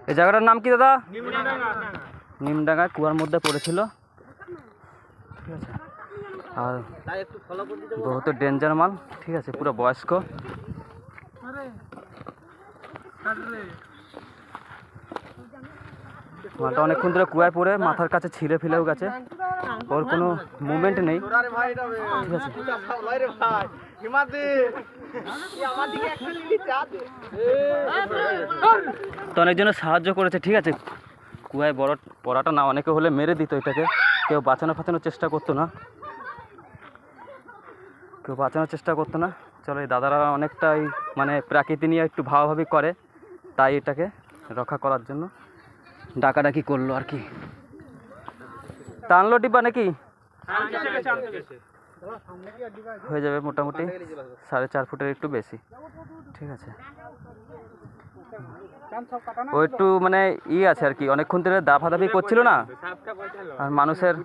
এই জায়গাটার নাম কি দাদা? নিমডাঙ্গা। কুয়ার মধ্যে পড়েছিল, ঠিক আছে। আর বহুত ডেঞ্জার মাল, ঠিক আছে, পুরো বয়স্ক। মালটা অনেকক্ষণ ধরে কুয়ায় পড়ে মাথার কাছে ছিঁড়ে ফেলেও গেছে, ওর কোনো মুভমেন্ট নেই, ঠিক আছে। তো অনেকজনের সাহায্য করেছে, ঠিক আছে। কুয়ায় বড় পড়াটা না অনেকে হলে মেরে দিত এটাকে, কেউ বাঁচানোর চেষ্টা করতো না, চলো এই দাদারা অনেকটাই মানে প্রাকৃতি নিয়ে একটু ভাবাভাবি করে, তাই এটাকে রক্ষা করার জন্য ডাকাডাকি করলো আর কি। টানলো ডিব্বা নাকি? হয়ে যাবে মোটামুটি 4.5 ফুটের একটু বেশি, ঠিক আছে। ও একটু মানে আছে আর কি, অনেকক্ষণ ধরে দাফাদাফি করছিল না, আর মানুষের